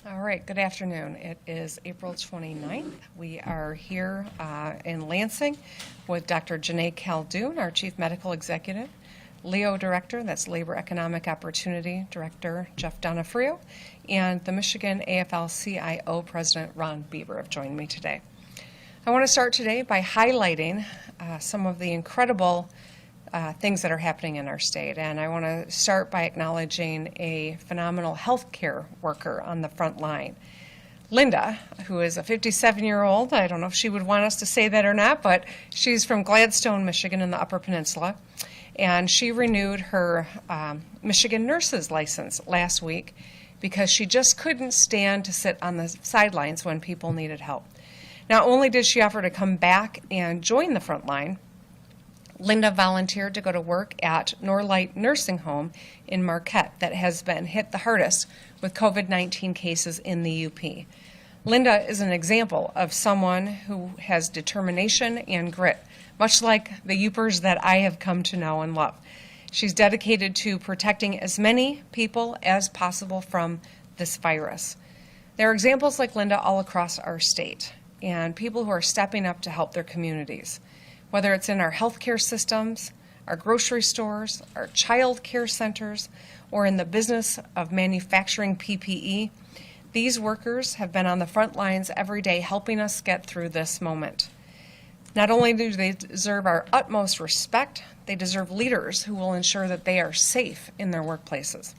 All right, good afternoon. It is April 29th. We are here in Lansing with Dr. Janae Caldoun, our Chief Medical Executive, LEO Director, that's Labor Economic Opportunity Director Jeff Donofrio, and the Michigan AFL-CIO President Ron Bieber have joined me today. I want to start today by highlighting some of the incredible things that are happening in our state. And I want to start by acknowledging a phenomenal healthcare worker on the front line. Linda, who is a 57-year-old, I don't know if she would want us to say that or not, but she's from Gladstone, Michigan in the Upper Peninsula. And she renewed her Michigan nurse's license last week because she just couldn't stand to sit on the sidelines when people needed help. Not only did she offer to come back and join the front line, Linda volunteered to go to work at Norlight Nursing Home in Marquette that has been hit the hardest with COVID-19 cases in the UP. Linda is an example of someone who has determination and grit, much like the Upers that I have come to know and love. She's dedicated to protecting as many people as possible from this virus. There are examples like Linda all across our state, and people who are stepping up to help their communities. Whether it's in our healthcare systems, our grocery stores, our child care centers, or in the business of manufacturing PPE, these workers have been on the front lines every day helping us get through this moment. Not only do they deserve our utmost respect, they deserve leaders who will ensure that they are safe in their workplaces.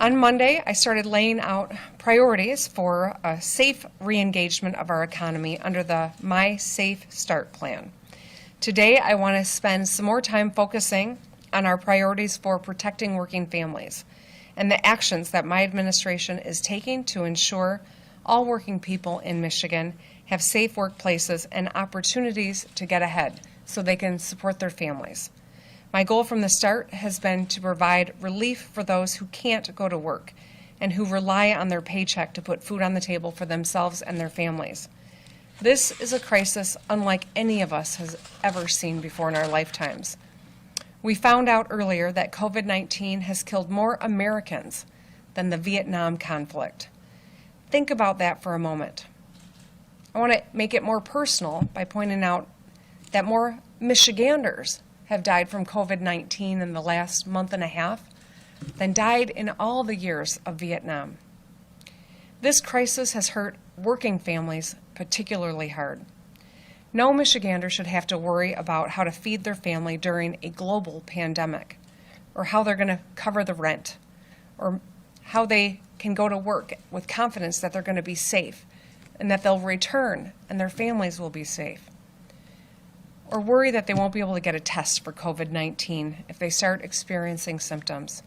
On Monday, I started laying out priorities for a safe re-engagement of our economy under the My Safe Start plan. Today, I want to spend some more time focusing on our priorities for protecting working families and the actions that my administration is taking to ensure all working people in Michigan have safe workplaces and opportunities to get ahead so they can support their families. My goal from the start has been to provide relief for those who can't go to work and who rely on their paycheck to put food on the table for themselves and their families. This is a crisis unlike any of us has ever seen before in our lifetimes. We found out earlier that COVID-19 has killed more Americans than the Vietnam conflict. Think about that for a moment. I want to make it more personal by pointing out that more Michiganders have died from COVID-19 in the last month and a half than died in all the years of Vietnam. This crisis has hurt working families particularly hard. No Michigander should have to worry about how to feed their family during a global pandemic, or how they're going to cover the rent, or how they can go to work with confidence that they're going to be safe and that they'll return and their families will be safe, or worry that they won't be able to get a test for COVID-19 if they start experiencing symptoms.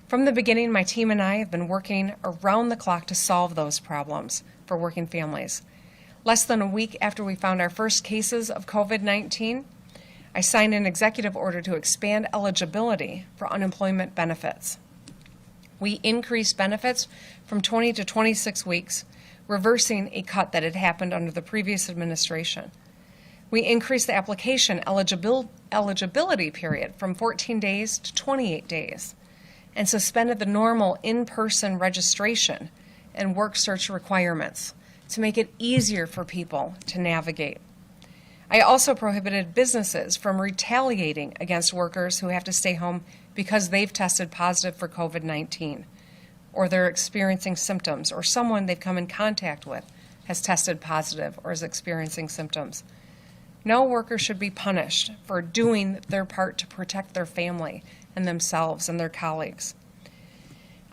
From the beginning, my team and I have been working around the clock to solve those problems for working families. Less than a week after we found our first cases of COVID-19, I signed an executive order to expand eligibility for unemployment benefits. We increased benefits from 20 to 26 weeks, reversing a cut that had happened under the previous administration. We increased the application eligibility period from 14 days to 28 days and suspended the normal in-person registration and work search requirements to make it easier for people to navigate. I also prohibited businesses from retaliating against workers who have to stay home because they've tested positive for COVID-19 or they're experiencing symptoms, or someone they've come in contact with has tested positive or is experiencing symptoms. No worker should be punished for doing their part to protect their family and themselves and their colleagues.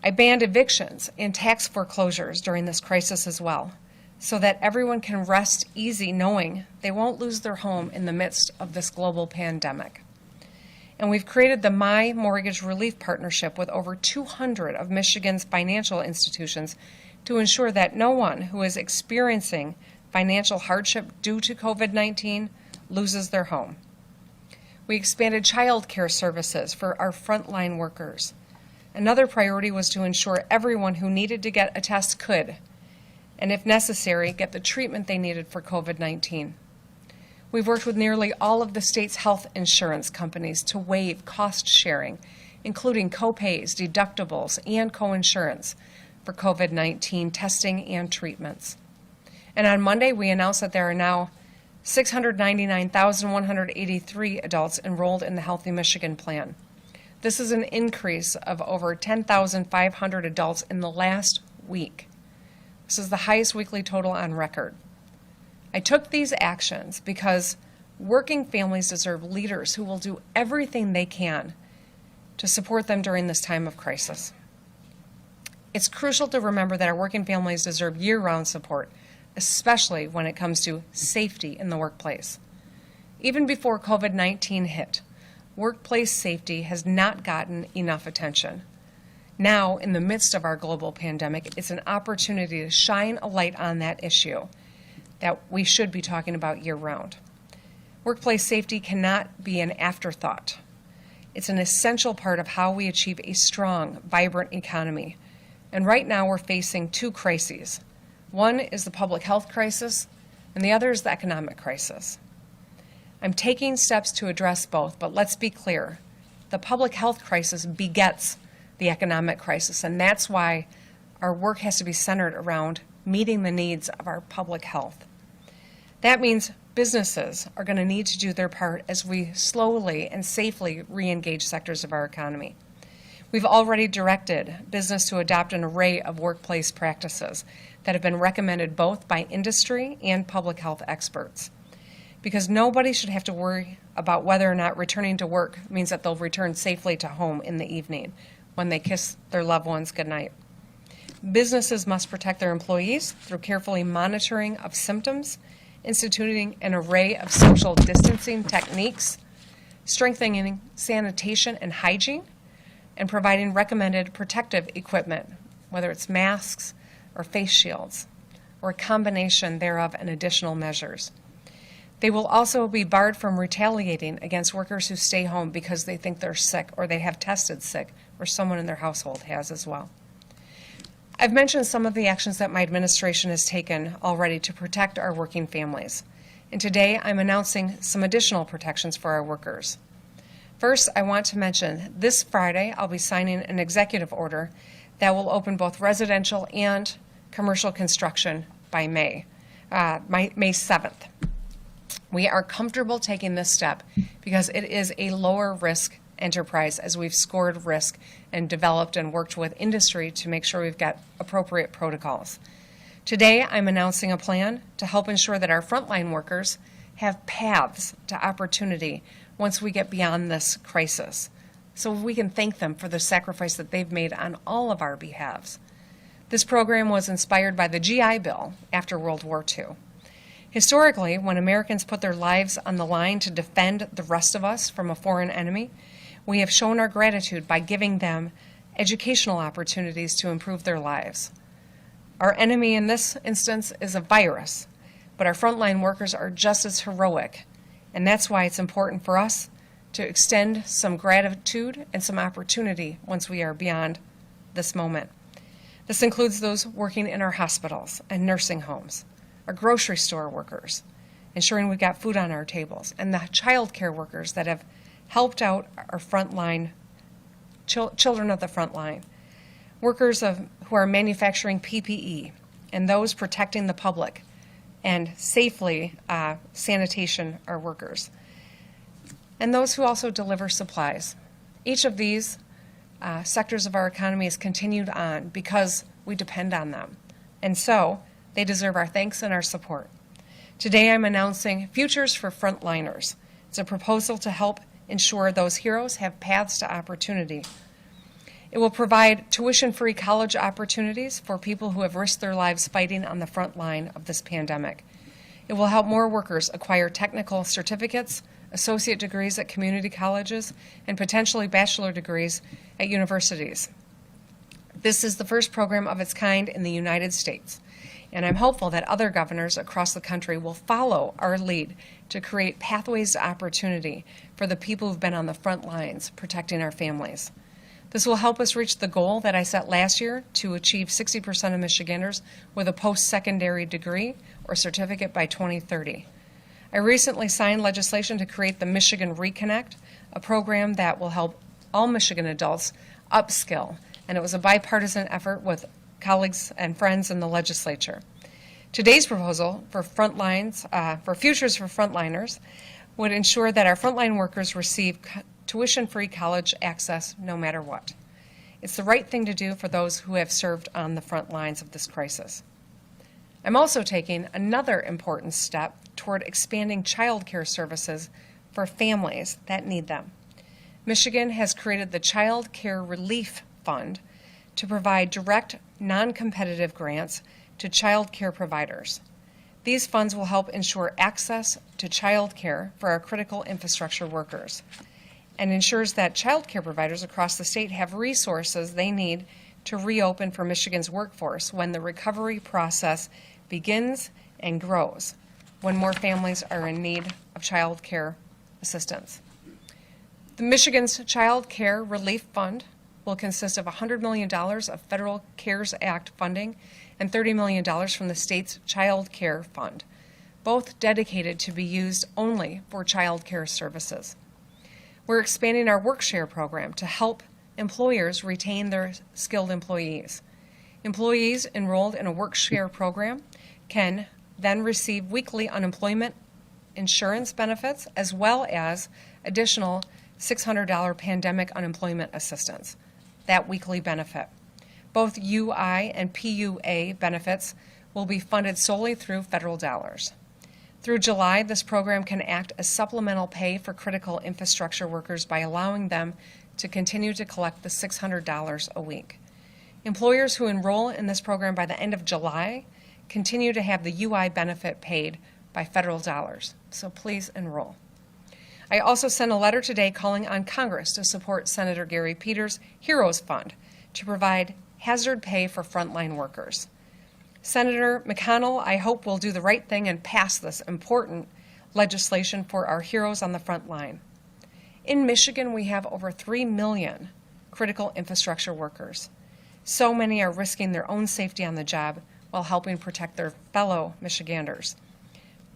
I banned evictions and tax foreclosures during this crisis as well, so that everyone can rest easy knowing they won't lose their home in the midst of this global pandemic. And we've created the My Mortgage Relief Partnership with over 200 of Michigan's financial institutions to ensure that no one who is experiencing financial hardship due to COVID-19 loses their home. We expanded child care services for our frontline workers. Another priority was to ensure everyone who needed to get a test could, and if necessary, get the treatment they needed for COVID-19. We've worked with nearly all of the state's health insurance companies to waive cost sharing, including co-pays, deductibles, and coinsurance for COVID-19 testing and treatments. And on Monday, we announced that there are now 699,183 adults enrolled in the Healthy Michigan Plan. This is an increase of over 10,500 adults in the last week. This is the highest weekly total on record. I took these actions because working families deserve leaders who will do everything they can to support them during this time of crisis. It's crucial to remember that our working families deserve year-round support, especially when it comes to safety in the workplace. Even before COVID-19 hit, workplace safety has not gotten enough attention. Now, in the midst of our global pandemic, it's an opportunity to shine a light on that issue that we should be talking about year-round. Workplace safety cannot be an afterthought. It's an essential part of how we achieve a strong, vibrant economy. And right now we're facing two crises. One is the public health crisis, and the other is the economic crisis. I'm taking steps to address both, but let's be clear. The public health crisis begets the economic crisis, and that's why our work has to be centered around meeting the needs of our public health. That means businesses are going to need to do their part as we slowly and safely re-engage sectors of our economy. We've already directed business to adopt an array of workplace practices that have been recommended both by industry and public health experts. Because nobody should have to worry about whether or not returning to work means that they'll return safely to home in the evening when they kiss their loved ones goodnight. Businesses must protect their employees through carefully monitoring of symptoms, instituting an array of social distancing techniques, strengthening sanitation and hygiene, and providing recommended protective equipment, whether it's masks or face shields, or a combination thereof and additional measures. They will also be barred from retaliating against workers who stay home because they think they're sick or they have tested sick or someone in their household has as well. I've mentioned some of the actions that my administration has taken already to protect our working families. And today I'm announcing some additional protections for our workers. First, I want to mention this Friday I'll be signing an executive order that will open both residential and commercial construction by May 7th. We are comfortable taking this step because it is a lower risk enterprise as we've scored risk and developed and worked with industry to make sure we've got appropriate protocols. Today, I'm announcing a plan to help ensure that our frontline workers have paths to opportunity once we get beyond this crisis, so we can thank them for the sacrifice that they've made on all of our behalves. This program was inspired by the GI Bill after World War II. Historically, when Americans put their lives on the line to defend the rest of us from a foreign enemy, we have shown our gratitude by giving them educational opportunities to improve their lives. Our enemy in this instance is a virus, but our frontline workers are just as heroic, and that's why it's important for us to extend some gratitude and some opportunity once we are beyond this moment. This includes those working in our hospitals and nursing homes, our grocery store workers, ensuring we've got food on our tables, and the child care workers that have helped out our frontline, children of the front line, workers who are manufacturing PPE, and those protecting the public and safely sanitation our workers, and those who also deliver supplies. Each of these sectors of our economy is continued on because we depend on them, and so they deserve our thanks and our support. Today I'm announcing Futures for Frontliners. It's a proposal to help ensure those heroes have paths to opportunity. It will provide tuition-free college opportunities for people who have risked their lives fighting on the front line of this pandemic. It will help more workers acquire technical certificates, associate degrees at community colleges, and potentially bachelor degrees at universities. This is the first program of its kind in the United States, and I'm hopeful that other governors across the country will follow our lead to create pathways to opportunity for the people who've been on the front lines protecting our families. This will help us reach the goal that I set last year to achieve 60% of Michiganders with a post-secondary degree or certificate by 2030. I recently signed legislation to create the Michigan Reconnect, a program that will help all Michigan adults upskill, and it was a bipartisan effort with colleagues and friends in the legislature. Today's proposal for Futures for Frontliners would ensure that our frontline workers receive tuition-free college access no matter what. It's the right thing to do for those who have served on the front lines of this crisis. I'm also taking another important step toward expanding child care services for families that need them. Michigan has created the Child Care Relief Fund to provide direct, non-competitive grants to child care providers. These funds will help ensure access to child care for our critical infrastructure workers and ensures that child care providers across the state have resources they need to reopen for Michigan's workforce when the recovery process begins and grows, when more families are in need of child care assistance. The Michigan's Child Care Relief Fund will consist of $100 million of federal CARES Act funding and $30 million from the state's Child Care Fund, both dedicated to be used only for child care services. We're expanding our WorkShare program to help employers retain their skilled employees. Employees enrolled in a WorkShare program can then receive weekly unemployment insurance benefits as well as additional $600 pandemic unemployment assistance, that weekly benefit. Both UI and PUA benefits will be funded solely through federal dollars. Through July, this program can act as supplemental pay for critical infrastructure workers by allowing them to continue to collect the $600 a week. Employers who enroll in this program by the end of July continue to have the UI benefit paid by federal dollars, so please enroll. I also sent a letter today calling on Congress to support Senator Gary Peters' Heroes Fund to provide hazard pay for frontline workers. Senator McConnell, I hope, will do the right thing and pass this important legislation for our heroes on the front line. In Michigan, we have over 3 million critical infrastructure workers. So many are risking their own safety on the job while helping protect their fellow Michiganders.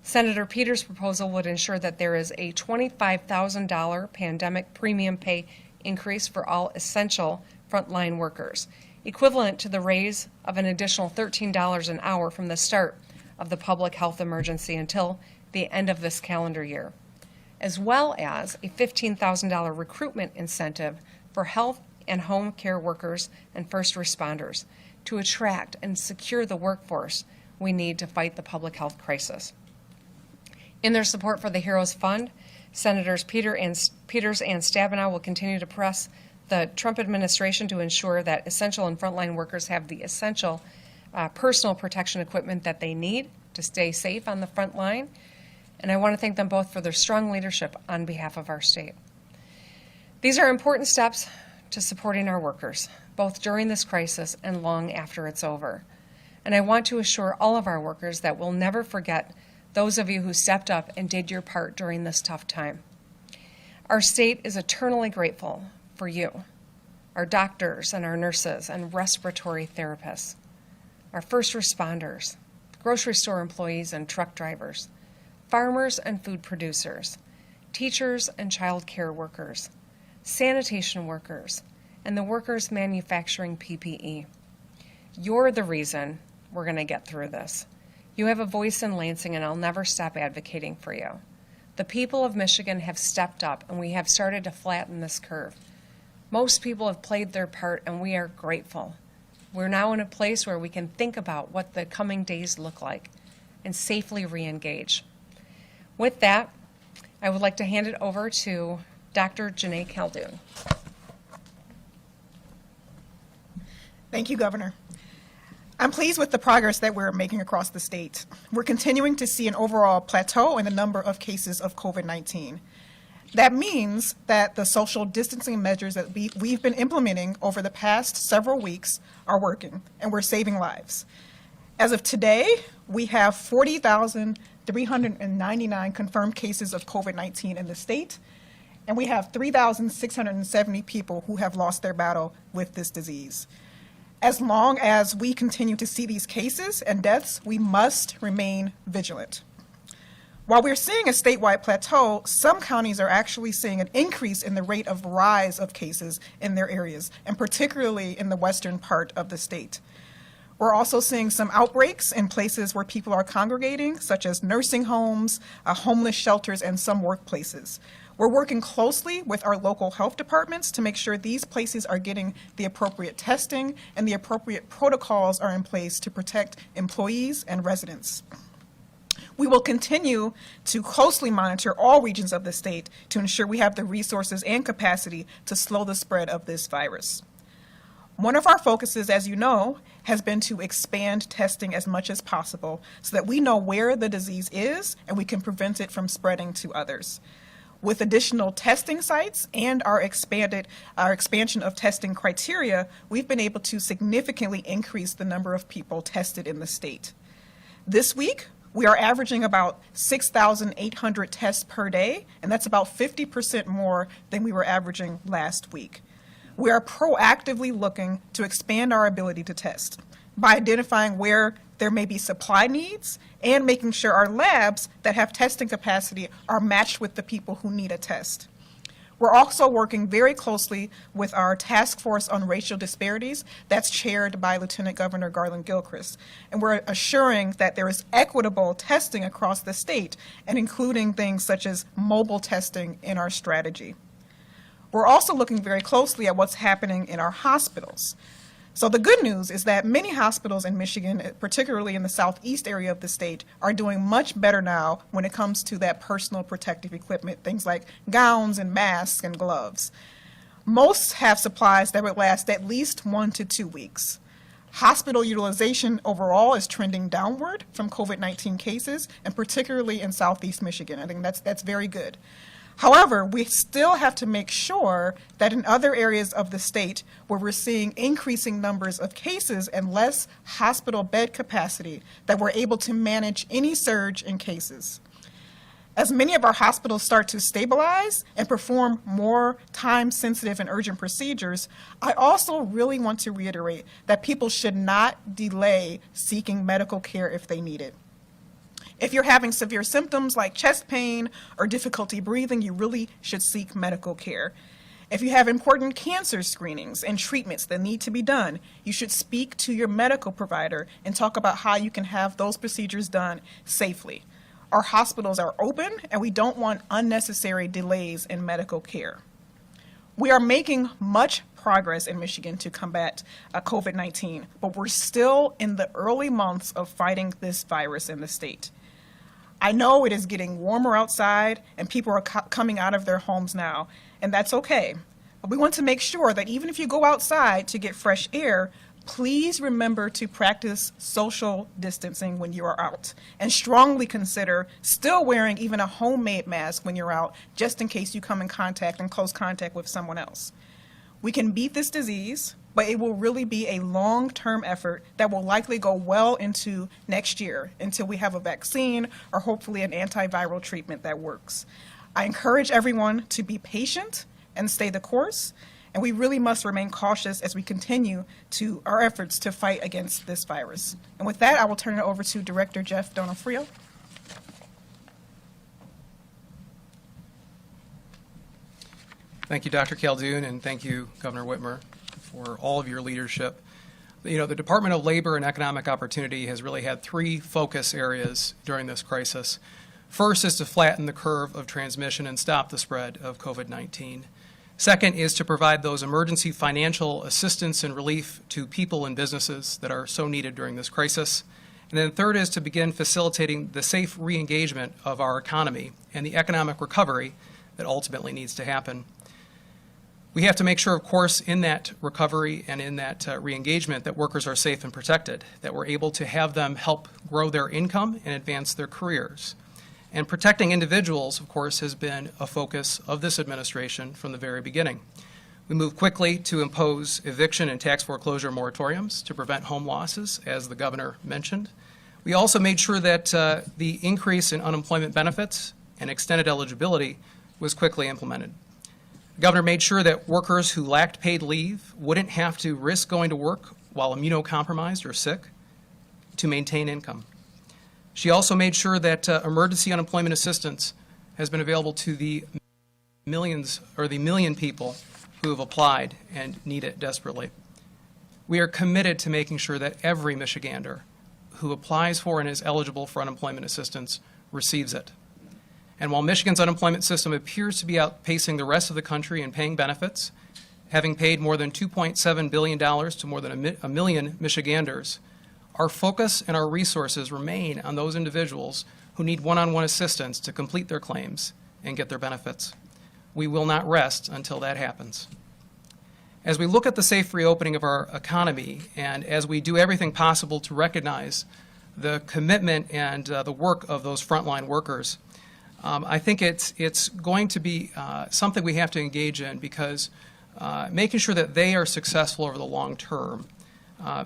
Senator Peters' proposal would ensure that there is a $25,000 pandemic premium pay increase for all essential frontline workers, equivalent to the raise of an additional $13 an hour from the start of the public health emergency until the end of this calendar year, as well as a $15,000 recruitment incentive for health and home care workers and first responders to attract and secure the workforce we need to fight the public health crisis. In their support for the Heroes Fund, Senators Peters and Stabenow will continue to press the Trump administration to ensure that essential and frontline workers have the essential personal protection equipment that they need to stay safe on the front line. And I want to thank them both for their strong leadership on behalf of our state. These are important steps to supporting our workers, both during this crisis and long after it's over. And I want to assure all of our workers that we'll never forget those of you who stepped up and did your part during this tough time. Our state is eternally grateful for you, our doctors and our nurses and respiratory therapists, our first responders, grocery store employees and truck drivers, farmers and food producers, teachers and child care workers, sanitation workers, and the workers manufacturing PPE. You're the reason we're going to get through this. You have a voice in Lansing, and I'll never stop advocating for you. The people of Michigan have stepped up, and we have started to flatten this curve. Most people have played their part, and we are grateful. We're now in a place where we can think about what the coming days look like and safely re-engage. With that, I would like to hand it over to Dr. Janae Caldoun. Thank you, Governor. I'm pleased with the progress that we're making across the state. We're continuing to see an overall plateau in the number of cases of COVID-19. That means that the social distancing measures that we've been implementing over the past several weeks are working, and we're saving lives. As of today, we have 40,399 confirmed cases of COVID-19 in the state, and we have 3,670 people who have lost their battle with this disease. As long as we continue to see these cases and deaths, we must remain vigilant. While we're seeing a statewide plateau, some counties are actually seeing an increase in the rate of rise of cases in their areas, and particularly in the western part of the state. We're also seeing some outbreaks in places where people are congregating, such as nursing homes, homeless shelters, and some workplaces. We're working closely with our local health departments to make sure these places are getting the appropriate testing and the appropriate protocols are in place to protect employees and residents. We will continue to closely monitor all regions of the state to ensure we have the resources and capacity to slow the spread of this virus. One of our focuses, as you know, has been to expand testing as much as possible so that we know where the disease is and we can prevent it from spreading to others. With additional testing sites and our expansion of testing criteria, we've been able to significantly increase the number of people tested in the state. This week, we are averaging about 6,800 tests per day, and that's about 50% more than we were averaging last week. We are proactively looking to expand our ability to test by identifying where there may be supply needs and making sure our labs that have testing capacity are matched with the people who need a test. We're also working very closely with our task force on racial disparities that's chaired by Lieutenant Governor Garland Gilchrist. And we're assuring that there is equitable testing across the state and including things such as mobile testing in our strategy. We're also looking very closely at what's happening in our hospitals. So the good news is that many hospitals in Michigan, particularly in the southeast area of the state, are doing much better now when it comes to that personal protective equipment, things like gowns and masks and gloves. Most have supplies that would last at least 1 to 2 weeks. Hospital utilization overall is trending downward from COVID-19 cases, and particularly in southeast Michigan. I think that's very good. However, we still have to make sure that in other areas of the state where we're seeing increasing numbers of cases and less hospital bed capacity, that we're able to manage any surge in cases. As many of our hospitals start to stabilize and perform more time-sensitive and urgent procedures, I also really want to reiterate that people should not delay seeking medical care if they need it. If you're having severe symptoms like chest pain or difficulty breathing, you really should seek medical care. If you have important cancer screenings and treatments that need to be done, you should speak to your medical provider and talk about how you can have those procedures done safely. Our hospitals are open, and we don't want unnecessary delays in medical care. We are making much progress in Michigan to combat COVID-19, but we're still in the early months of fighting this virus in the state. I know it is getting warmer outside and people are coming out of their homes now, and that's okay. But we want to make sure that even if you go outside to get fresh air, please remember to practice social distancing when you are out, and strongly consider still wearing even a homemade mask when you're out, just in case you come in close contact with someone else. We can beat this disease, but it will really be a long-term effort that will likely go well into next year until we have a vaccine or hopefully an antiviral treatment that works. I encourage everyone to be patient and stay the course, and we really must remain cautious as we continue to our efforts to fight against this virus. And with that, I will turn it over to Director Jeff Donofrio. Thank you, Dr. Khaldun, and thank you, Governor Whitmer, for all of your leadership. You know, the Department of Labor and Economic Opportunity has really had 3 focus areas during this crisis. First is to flatten the curve of transmission and stop the spread of COVID-19. Second is to provide those emergency financial assistance and relief to people and businesses that are so needed during this crisis. And then third is to begin facilitating the safe re-engagement of our economy and the economic recovery that ultimately needs to happen. We have to make sure, of course, in that recovery and in that re-engagement that workers are safe and protected, that we're able to have them help grow their income and advance their careers. And protecting individuals, of course, has been a focus of this administration from the very beginning. We moved quickly to impose eviction and tax foreclosure moratoriums to prevent home losses, as the governor mentioned. We also made sure that the increase in unemployment benefits and extended eligibility was quickly implemented. The governor made sure that workers who lacked paid leave wouldn't have to risk going to work while immunocompromised or sick to maintain income. She also made sure that emergency unemployment assistance has been available to the million people who have applied and need it desperately. We are committed to making sure that every Michigander who applies for and is eligible for unemployment assistance receives it. And while Michigan's unemployment system appears to be outpacing the rest of the country in paying benefits, having paid more than $2.7 billion to more than a million Michiganders, our focus and our resources remain on those individuals who need one-on-one assistance to complete their claims and get their benefits. We will not rest until that happens. As we look at the safe reopening of our economy, and as we do everything possible to recognize the commitment and the work of those frontline workers, I think it's going to be something we have to engage in, because making sure that they are successful over the long term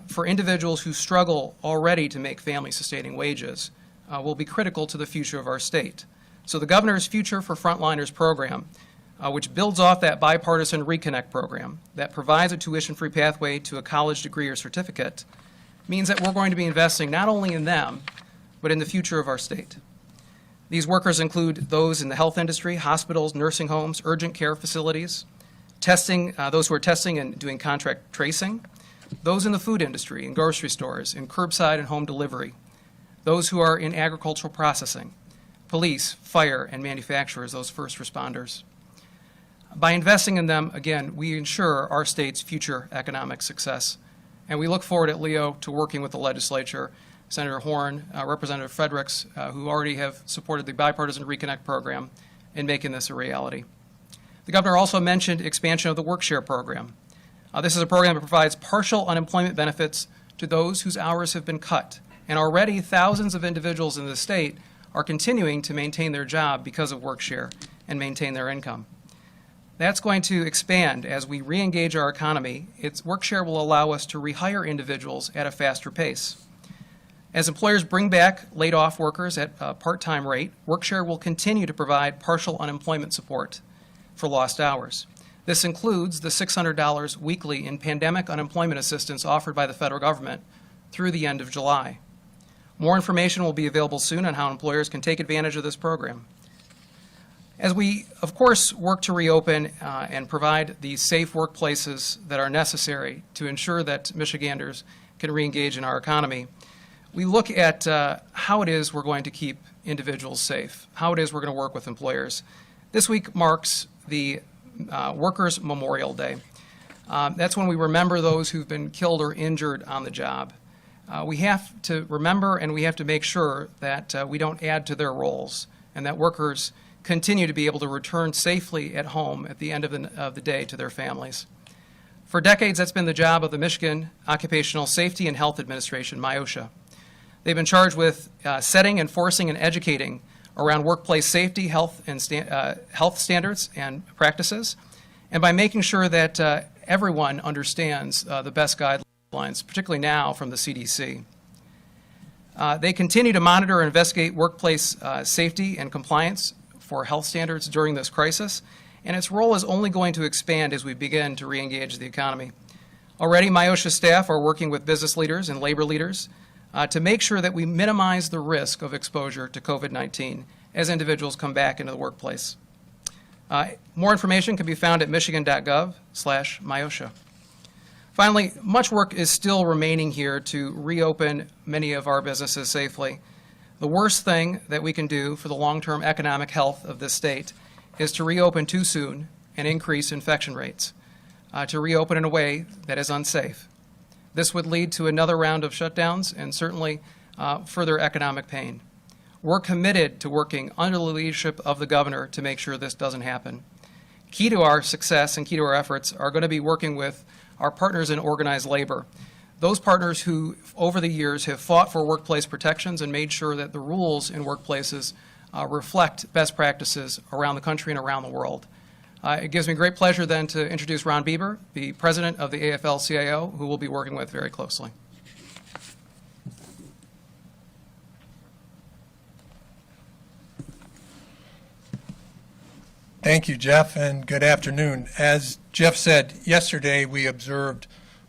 for individuals who struggle already to make family-sustaining wages will be critical to the future of our state. So the Governor's Future for Frontliners program, which builds off that bipartisan Reconnect program that provides a tuition-free pathway to a college degree or certificate, means that we're going to be investing not only in them, but in the future of our state. These workers include those in the health industry, hospitals, nursing homes, urgent care facilities, testing, those who are testing and doing contract tracing, those in the food industry, in grocery stores, in curbside and home delivery, those who are in agricultural processing, police, fire, and manufacturers, those first responders. By investing in them, again, we ensure our state's future economic success. And we look forward at LEO to working with the legislature, Senator Horn, Representative Fredericks, who already have supported the bipartisan Reconnect program, in making this a reality. The governor also mentioned expansion of the WorkShare program. This is a program that provides partial unemployment benefits to those whose hours have been cut. And already thousands of individuals in the state are continuing to maintain their job because of WorkShare and maintain their income. That's going to expand as we re-engage our economy. WorkShare will allow us to rehire individuals at a faster pace. As employers bring back laid-off workers at a part-time rate, WorkShare will continue to provide partial unemployment support for lost hours. This includes the $600 weekly in pandemic unemployment assistance offered by the federal government through the end of July. More information will be available soon on how employers can take advantage of this program. As we, of course, work to reopen and provide the safe workplaces that are necessary to ensure that Michiganders can reengage in our economy, we look at how it is we're going to keep individuals safe, how it is we're going to work with employers. This week marks the Workers' Memorial Day. That's when we remember those who've been killed or injured on the job. We have to remember and we have to make sure that we don't add to their roles, and that workers continue to be able to return safely at home at the end of the day to their families. For decades, that's been the job of the Michigan Occupational Safety and Health Administration, MIOSHA. They've been charged with setting, enforcing, and educating around workplace safety, health standards and practices, and by making sure that everyone understands the best guidelines, particularly now from the CDC. They continue to monitor and investigate workplace safety and compliance for health standards during this crisis, and its role is only going to expand as we begin to reengage the economy. Already, MIOSHA staff are working with business leaders and labor leaders to make sure that we minimize the risk of exposure to COVID-19 as individuals come back into the workplace. More information can be found at michigan.gov/MIOSHA. Finally, much work is still remaining here to reopen many of our businesses safely. The worst thing that we can do for the long-term economic health of this state is to reopen too soon and increase infection rates, to reopen in a way that is unsafe. This would lead to another round of shutdowns and certainly further economic pain. We're committed to working under the leadership of the governor to make sure this doesn't happen. Key to our success and key to our efforts are going to be working with our partners in organized labor. Those partners who, over the years, have fought for workplace protections and made sure that the rules in workplaces reflect best practices around the country and around the world. It gives me great pleasure then to introduce Ron Bieber, the president of the AFL-CIO, who we'll be working with very closely. Thank you, Jeff, and good afternoon. As Jeff said, yesterday we observed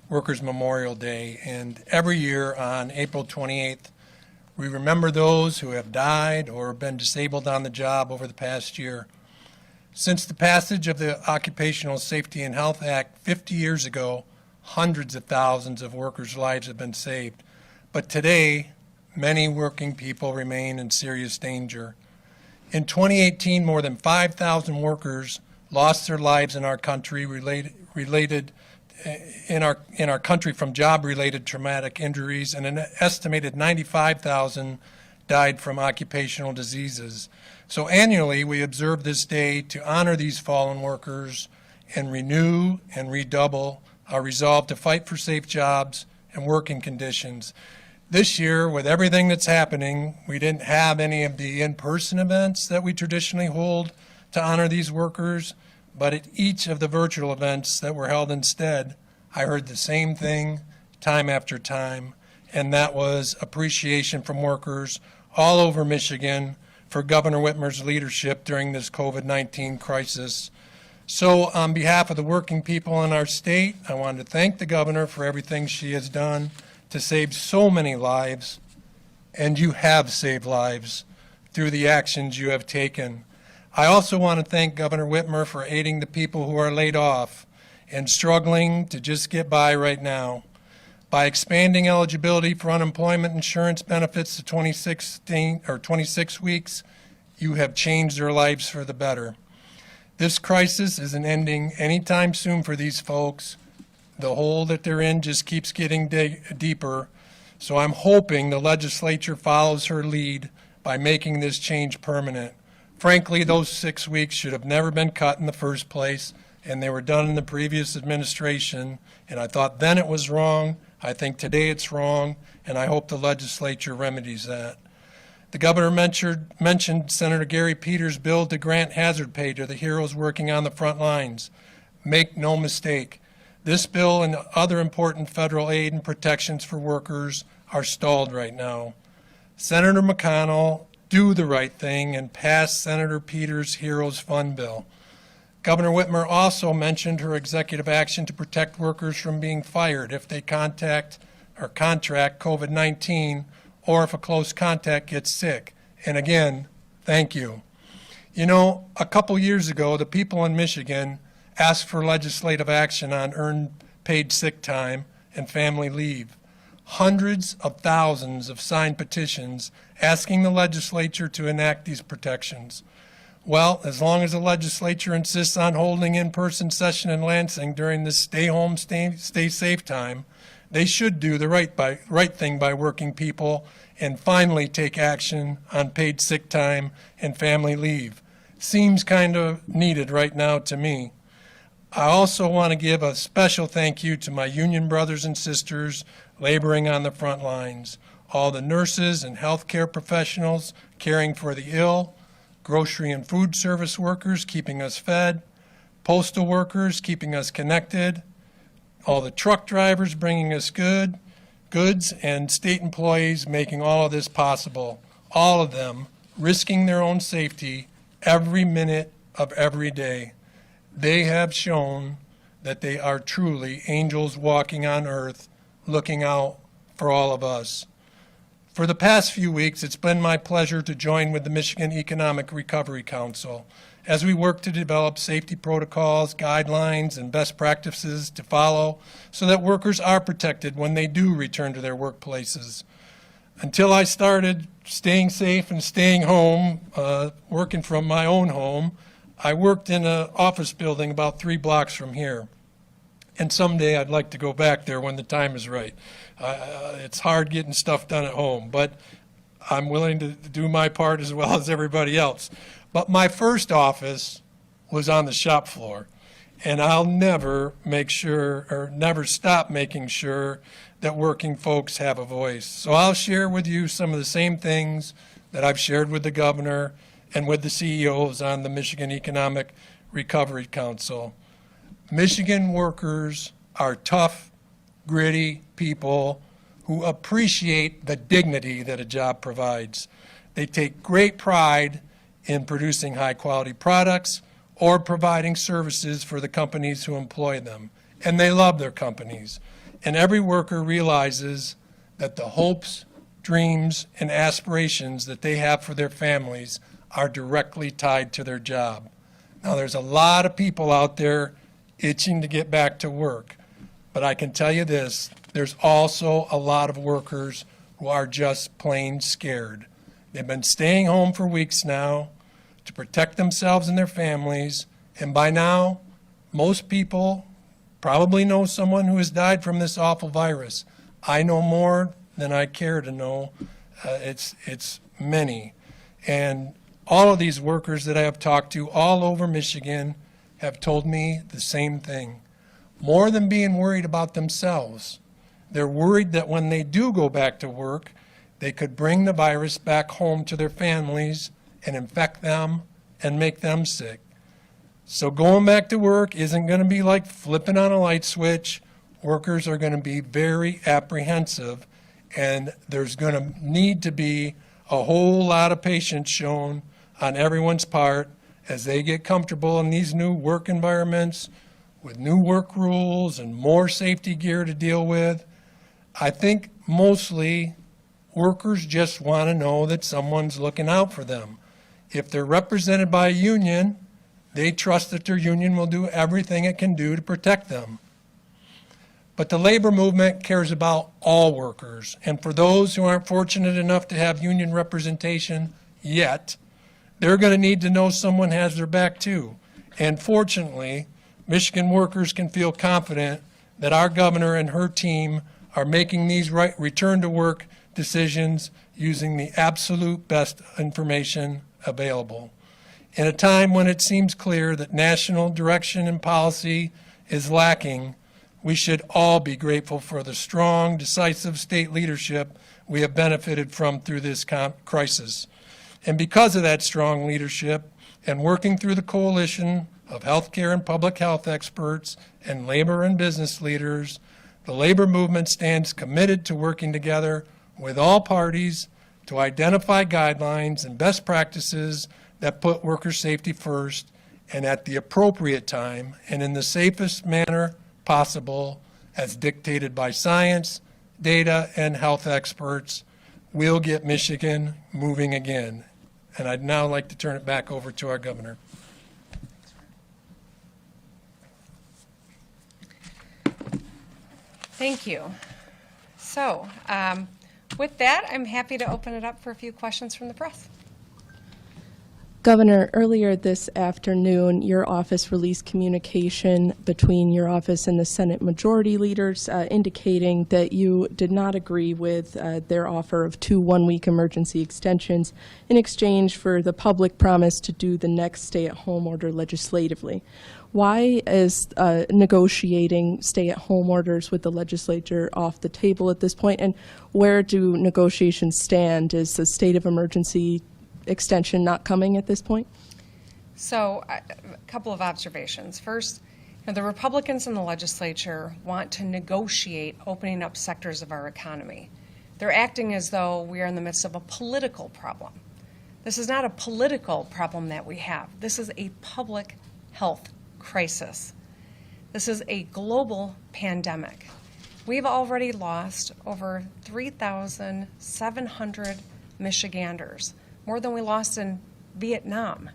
Workers' Memorial Day, and every year on April 28th, we remember those who have died or been disabled on the job over the past year. Since the passage of the Occupational Safety and Health Act 50 years ago, hundreds of thousands of workers' lives have been saved. But today, many working people remain in serious danger. In 2018, more than 5,000 workers lost their lives in our country in our country from job-related traumatic injuries, and an estimated 95,000 died from occupational diseases. So annually, we observe this day to honor these fallen workers and renew and redouble our resolve to fight for safe jobs and working conditions. This year, with everything that's happening, we didn't have any of the in-person events that we traditionally hold to honor these workers, but at each of the virtual events that were held instead, I heard the same thing time after time, and that was appreciation from workers all over Michigan for Governor Whitmer's leadership during this COVID-19 crisis. So on behalf of the working people in our state, I wanted to thank the governor for everything she has done to save so many lives, and you have saved lives through the actions you have taken. I also want to thank Governor Whitmer for aiding the people who are laid off and struggling to just get by right now. By expanding eligibility for unemployment insurance benefits to 26 weeks, you have changed their lives for the better. This crisis isn't ending anytime soon for these folks. The hole that they're in just keeps getting deeper. So I'm hoping the legislature follows her lead by making this change permanent. Frankly, those 6 weeks should have never been cut in the first place, and they were done in the previous administration. And I thought then it was wrong. I think today it's wrong, and I hope the legislature remedies that. The governor mentioned Senator Gary Peters' bill to grant hazard pay to the heroes working on the front lines. Make no mistake, this bill and other important federal aid and protections for workers are stalled right now. Senator McConnell, do the right thing and pass Senator Peters' Heroes Fund bill. Governor Whitmer also mentioned her executive action to protect workers from being fired if they contract COVID-19 or if a close contact gets sick. And again, thank you. You know, a couple years ago, the people in Michigan asked for legislative action on earned paid sick time and family leave. Hundreds of thousands of signed petitions asking the legislature to enact these protections. Well, as long as the legislature insists on holding in-person session in Lansing during this stay home, stay safe time, they should do the right thing by working people and finally take action on paid sick time and family leave. Seems kind of needed right now to me. I also want to give a special thank you to my union brothers and sisters laboring on the front lines, all the nurses and healthcare professionals caring for the ill, grocery and food service workers keeping us fed, postal workers keeping us connected, all the truck drivers bringing us goods, and state employees making all of this possible, all of them risking their own safety every minute of every day. They have shown that they are truly angels walking on earth, looking out for all of us. For the past few weeks, it's been my pleasure to join with the Michigan Economic Recovery Council as we work to develop safety protocols, guidelines, and best practices to follow so that workers are protected when they do return to their workplaces. Until I started staying safe and staying home, working from my own home, I worked in an office building about 3 blocks from here. And someday I'd like to go back there when the time is right. It's hard getting stuff done at home, but I'm willing to do my part as well as everybody else. But my first office was on the shop floor, and I'll never stop making sure that working folks have a voice. So I'll share with you some of the same things that I've shared with the governor and with the CEOs on the Michigan Economic Recovery Council. Michigan workers are tough, gritty people who appreciate the dignity that a job provides. They take great pride in producing high-quality products or providing services for the companies who employ them. And they love their companies. And every worker realizes that the hopes, dreams, and aspirations that they have for their families are directly tied to their job. Now, there's a lot of people out there itching to get back to work. But I can tell you this, there's also a lot of workers who are just plain scared. They've been staying home for weeks now to protect themselves and their families, and by now, most people probably know someone who has died from this awful virus. I know more than I care to know. It's many. And all of these workers that I have talked to all over Michigan have told me the same thing. More than being worried about themselves, they're worried that when they do go back to work, they could bring the virus back home to their families and infect them and make them sick. So going back to work isn't going to be like flipping on a light switch. Workers are going to be very apprehensive, and there's going to need to be a whole lot of patience shown on everyone's part as they get comfortable in these new work environments with new work rules and more safety gear to deal with. I think mostly workers just want to know that someone's looking out for them. If they're represented by a union, they trust that their union will do everything it can do to protect them. But the labor movement cares about all workers, and for those who aren't fortunate enough to have union representation yet, they're going to need to know someone has their back too. And fortunately, Michigan workers can feel confident that our governor and her team are making these right return to work decisions using the absolute best information available. In a time when it seems clear that national direction and policy is lacking, we should all be grateful for the strong, decisive state leadership we have benefited from through this crisis. And because of that strong leadership and working through the coalition of healthcare and public health experts and labor and business leaders, the labor movement stands committed to working together with all parties to identify guidelines and best practices that put worker safety first and at the appropriate time and in the safest manner possible as dictated by science, data, and health experts. We'll get Michigan moving again. And I'd now like to turn it back over to our governor. Thank you. So, with that, I'm happy to open it up for a few questions from the press. Governor, earlier this afternoon, your office released communication between your office and the Senate Majority Leaders indicating that you did not agree with their offer of 2 one-week emergency extensions in exchange for the public promise to do the next stay-at-home order legislatively. Why is negotiating stay-at-home orders with the legislature off the table at this point, and where do negotiations stand? Is the state of emergency extension not coming at this point? So, a couple of observations. First, the Republicans in the legislature want to negotiate opening up sectors of our economy. They're acting as though we are in the midst of a political problem. This is not a political problem that we have. This is a public health crisis. This is a global pandemic. We've already lost over 3,700 Michiganders, more than we lost in Vietnam.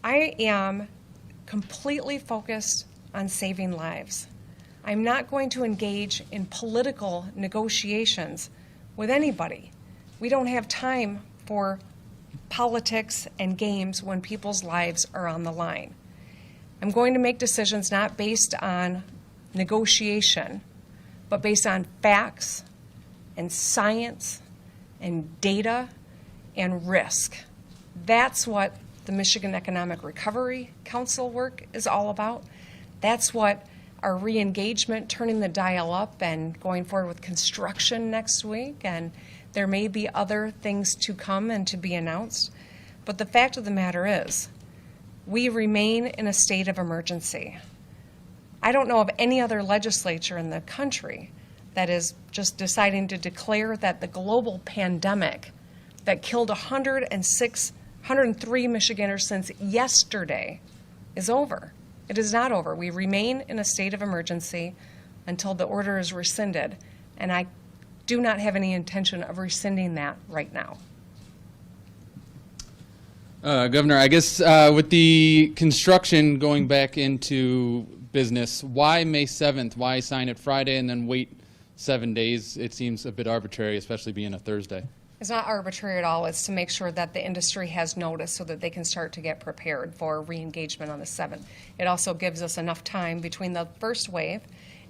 I am completely focused on saving lives. I'm not going to engage in political negotiations with anybody. We don't have time for politics and games when people's lives are on the line. I'm going to make decisions not based on negotiation, but based on facts and science and data and risk. That's what the Michigan Economic Recovery Council work is all about. That's what our re-engagement, turning the dial up and going forward with construction next week, and there may be other things to come and to be announced. But the fact of the matter is, we remain in a state of emergency. I don't know of any other legislature in the country that is just deciding to declare that the global pandemic that killed 103 Michiganders since yesterday is over. It is not over. We remain in a state of emergency until the order is rescinded, and I do not have any intention of rescinding that right now. Governor, I guess with the construction going back into business. Why May 7th? Why sign it Friday and then wait 7 days? It seems a bit arbitrary, especially being a Thursday. It's not arbitrary at all. It's to make sure that the industry has notice so that they can start to get prepared for re-engagement on the 7th. It also gives us enough time between the first wave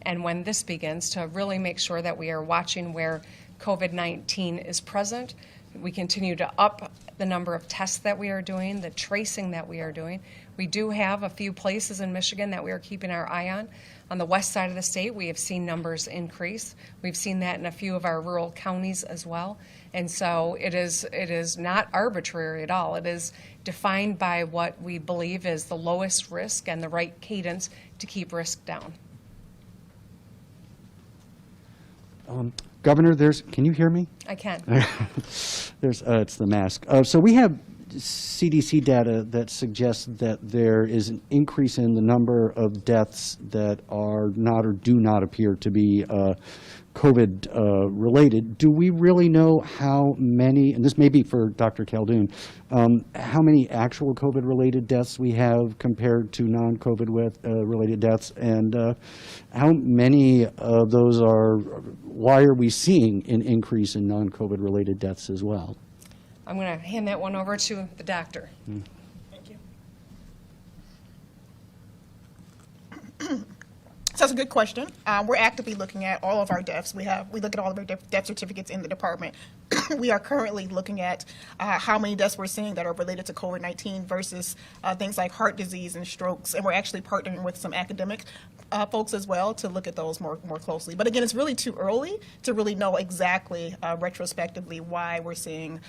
and when this begins to really make sure that we are watching where COVID-19 is present. We continue to up the number of tests that we are doing, the tracing that we are doing. We do have a few places in Michigan that we are keeping our eye on. On the west side of the state, we have seen numbers increase. We've seen that in a few of our rural counties as well. And so it is not arbitrary at all. It is defined by what we believe is the lowest risk and the right cadence to keep risk down. Governor, can you hear me? I can. It's the mask. So we have CDC data that suggests that there is an increase in the number of deaths that are not or do not appear to be COVID related. Do we really know how many, and this may be for Dr. Khaldun, how many actual COVID related deaths we have compared to non-COVID related deaths, and how many of those why are we seeing an increase in non-COVID related deaths as well? I'm going to hand that one over to the doctor. Thank you. So that's a good question. We're actively looking at all of our deaths. We look at all of our death certificates in the department. We are currently looking at how many deaths we're seeing that are related to COVID-19 versus things like heart disease and strokes. And we're actually partnering with some academic folks as well to look at those more closely. But again, it's really too early to really know exactly retrospectively why we're seeing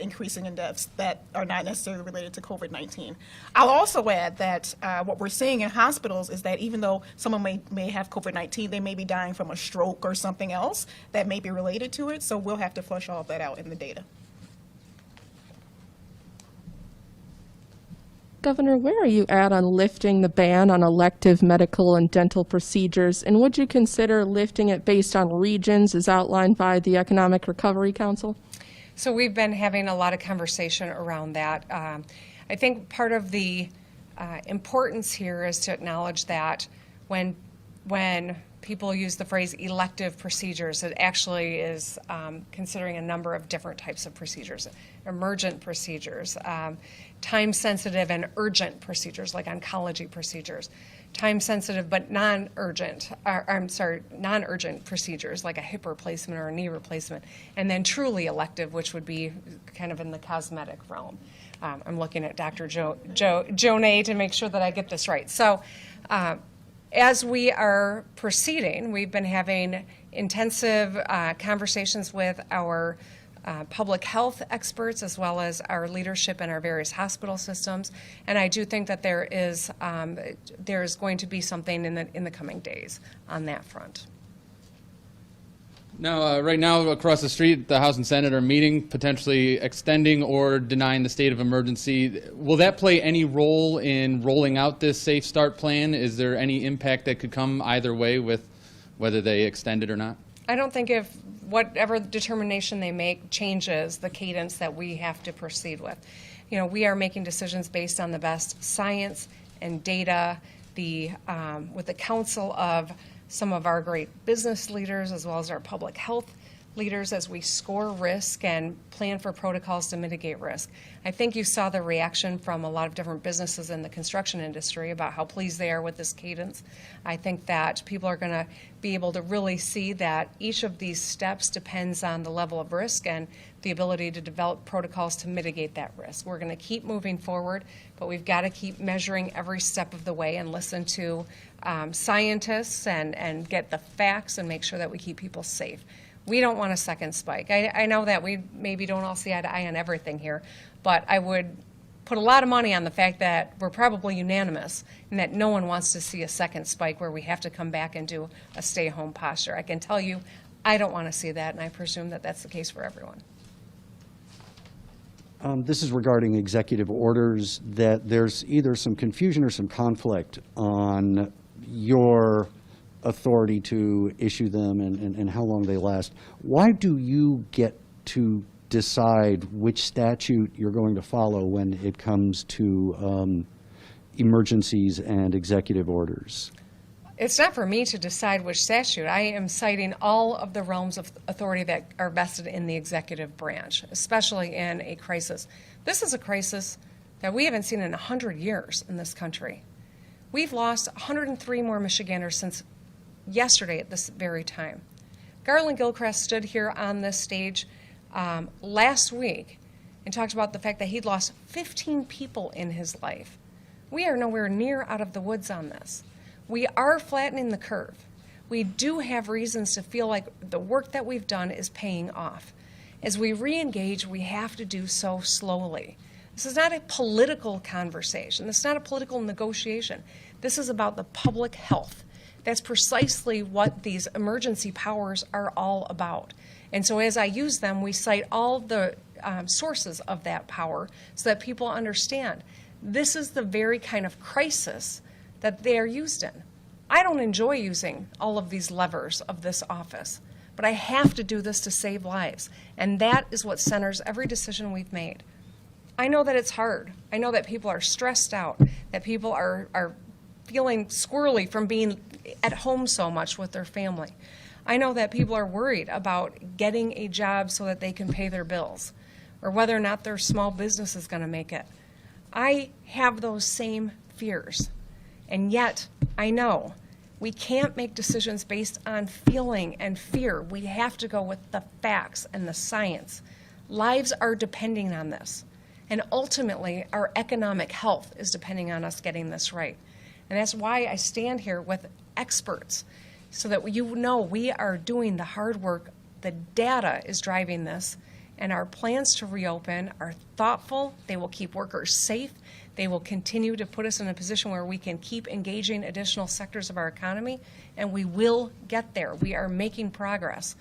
increasing in deaths that are not necessarily related to COVID-19. I'll also add that what we're seeing in hospitals is that even though someone may have COVID-19, they may be dying from a stroke or something else that may be related to it, so we'll have to flush all of that out in the data. Governor, where are you at on lifting the ban on elective medical and dental procedures, and would you consider lifting it based on regions as outlined by the Economic Recovery Council? So we've been having a lot of conversation around that. I think part of the importance here is to acknowledge that when people use the phrase elective procedures, it actually is considering a number of different types of procedures. Emergent procedures, time-sensitive and urgent procedures like oncology procedures, time-sensitive but non-urgent procedures like a hip replacement or a knee replacement, and then truly elective, which would be kind of in the cosmetic realm. I'm looking at Dr. Jonay to make sure that I get this right. So as we are proceeding, we've been having intensive conversations with our public health experts as well as our leadership in our various hospital systems, and I do think that there is going to be something in the coming days on that front. Now, right now, across the street, the House and Senate are meeting, potentially extending or denying the state of emergency. Will that play any role in rolling out this Safe Start plan? Is there any impact that could come either way with whether they extend it or not? I don't think if whatever determination they make changes the cadence that we have to proceed with. You know, we are making decisions based on the best science and data, with the counsel of some of our great business leaders as well as our public health leaders as we score risk and plan for protocols to mitigate risk. I think you saw the reaction from a lot of different businesses in the construction industry about how pleased they are with this cadence. I think that people are going to be able to really see that each of these steps depends on the level of risk and the ability to develop protocols to mitigate that risk. We're going to keep moving forward, but we've got to keep measuring every step of the way and listen to scientists and get the facts and make sure that we keep people safe. We don't want a second spike. I know that we maybe don't all see eye to eye on everything here, but I would put a lot of money on the fact that we're probably unanimous and that no one wants to see a second spike where we have to come back and do a stay-home posture. I can tell you I don't want to see that, and I presume that that's the case for everyone. This is regarding executive orders, that there's either some confusion or some conflict on your authority to issue them and how long they last. Why do you get to decide which statute you're going to follow when it comes to emergencies and executive orders? It's not for me to decide which statute. I am citing all of the realms of authority that are vested in the executive branch, especially in a crisis. This is a crisis that we haven't seen in 100 years in this country. We've lost 103 more Michiganders since yesterday at this very time. Garland Gilchrist stood here on this stage last week and talked about the fact that he'd lost 15 people in his life. We are nowhere near out of the woods on this. We are flattening the curve. We do have reasons to feel like the work that we've done is paying off. As we re-engage, we have to do so slowly. This is not a political conversation. This is not a political negotiation. This is about the public health. That's precisely what these emergency powers are all about. And so as I use them, we cite all the sources of that power so that people understand this is the very kind of crisis that they are used in. I don't enjoy using all of these levers of this office, but I have to do this to save lives. And that is what centers every decision we've made. I know that it's hard. I know that people are stressed out, that people are feeling squirrely from being at home so much with their family. I know that people are worried about getting a job so that they can pay their bills, or whether or not their small business is going to make it. I have those same fears. And yet, I know we can't make decisions based on feeling and fear. We have to go with the facts and the science. Lives are depending on this. And ultimately, our economic health is depending on us getting this right. And that's why I stand here with experts, so that you know we are doing the hard work. The data is driving this, and our plans to reopen are thoughtful. They will keep workers safe. They will continue to put us in a position where we can keep engaging additional sectors of our economy, and we will get there. We are making progress,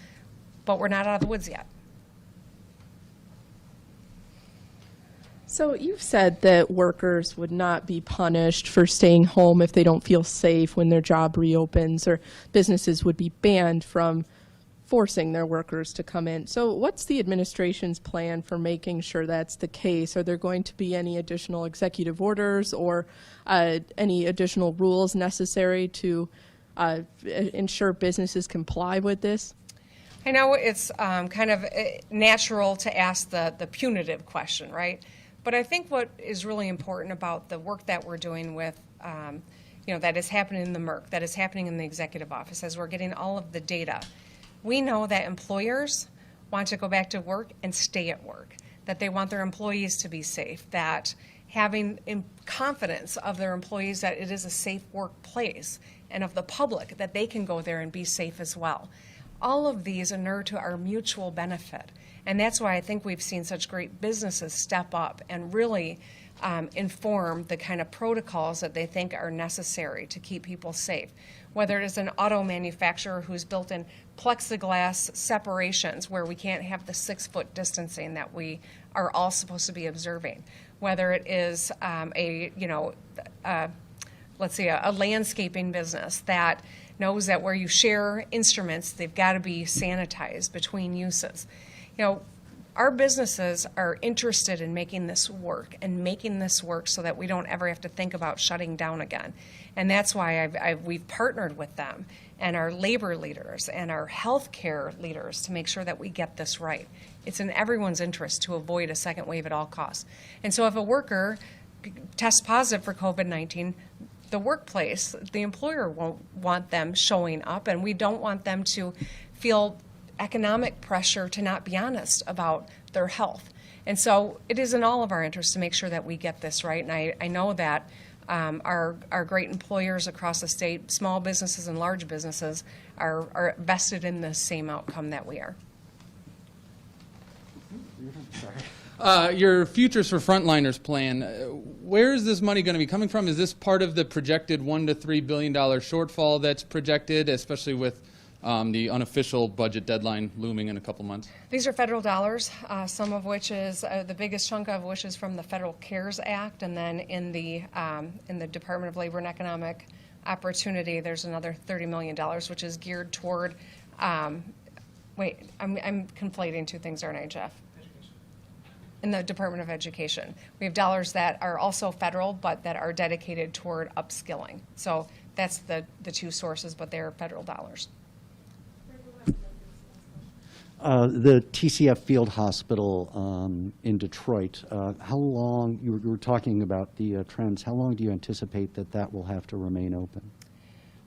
but we're not out of the woods yet. So you've said that workers would not be punished for staying home if they don't feel safe when their job reopens, or businesses would be banned from forcing their workers to come in. So what's the administration's plan for making sure that's the case? Are there going to be any additional executive orders or any additional rules necessary to ensure businesses comply with this? I know it's kind of natural to ask the punitive question, right? But I think what is really important about the work that we're doing with, that is happening in the MERC, that is happening in the executive office, as we're getting all of the data, we know that employers want to go back to work and stay at work, that they want their employees to be safe, that having confidence of their employees that it is a safe workplace, and of the public that they can go there and be safe as well. All of these inure to our mutual benefit. And that's why I think we've seen such great businesses step up and really inform the kind of protocols that they think are necessary to keep people safe. Whether it is an auto manufacturer who's built in plexiglass separations where we can't have the 6-foot distancing that we are all supposed to be observing. Whether it is a landscaping business that knows that where you share instruments, they've got to be sanitized between uses. Our businesses are interested in making this work so that we don't ever have to think about shutting down again. And that's why we've partnered with them and our labor leaders and our healthcare leaders to make sure that we get this right. It's in everyone's interest to avoid a second wave at all costs. And so if a worker tests positive for COVID-19, the workplace, the employer won't want them showing up, and we don't want them to feel economic pressure to not be honest about their health. And so it is in all of our interests to make sure that we get this right. And I know that our great employers across the state, small businesses and large businesses, are vested in the same outcome that we are. Your Futures for Frontliners plan, where is this money going to be coming from? Is this part of the projected $1 to $3 billion shortfall that's projected, especially with the unofficial budget deadline looming in a couple months? These are federal dollars, some of which is, the biggest chunk of which is from the Federal CARES Act, and then in the Department of Labor and Economic Opportunity, there's another $30 million, which is geared toward, I'm conflating two things, aren't I, Jeff? in the Department of Education. We have dollars that are also federal, but that are dedicated toward upskilling. So that's the two sources, but they're federal dollars. The TCF Field Hospital in Detroit, how long, you were talking about the trends, how long do you anticipate that that will have to remain open?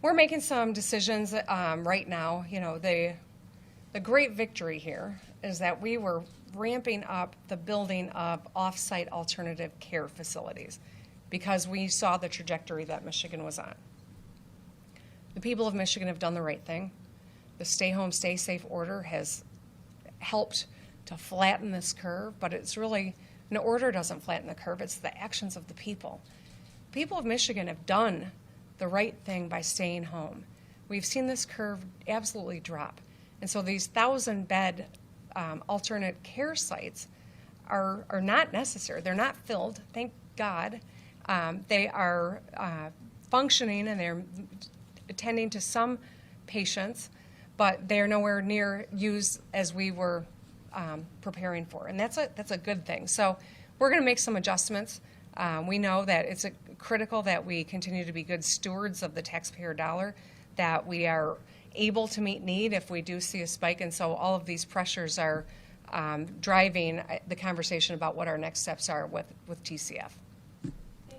We're making some decisions right now. You know, the great victory here is that we were ramping up the building of off-site alternative care facilities because we saw the trajectory that Michigan was on. The people of Michigan have done the right thing. The stay home, stay safe order has helped to flatten this curve, but it's really, an order doesn't flatten the curve, it's the actions of the people. People of Michigan have done the right thing by staying home. We've seen this curve absolutely drop. And so these 1,000-bed alternate care sites are not necessary. They're not filled, thank God. They are functioning and they're attending to some patients, but they're nowhere near used as we were preparing for. And that's a good thing. So we're going to make some adjustments. We know that it's critical that we continue to be good stewards of the taxpayer dollar, that we are able to meet need if we do see a spike. And so all of these pressures are driving the conversation about what our next steps are with TCF.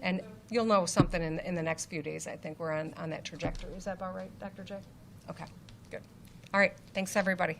And you'll know something in the next few days. I think we're on that trajectory. Is that about right, Dr. J? Okay, good. All right, thanks, everybody.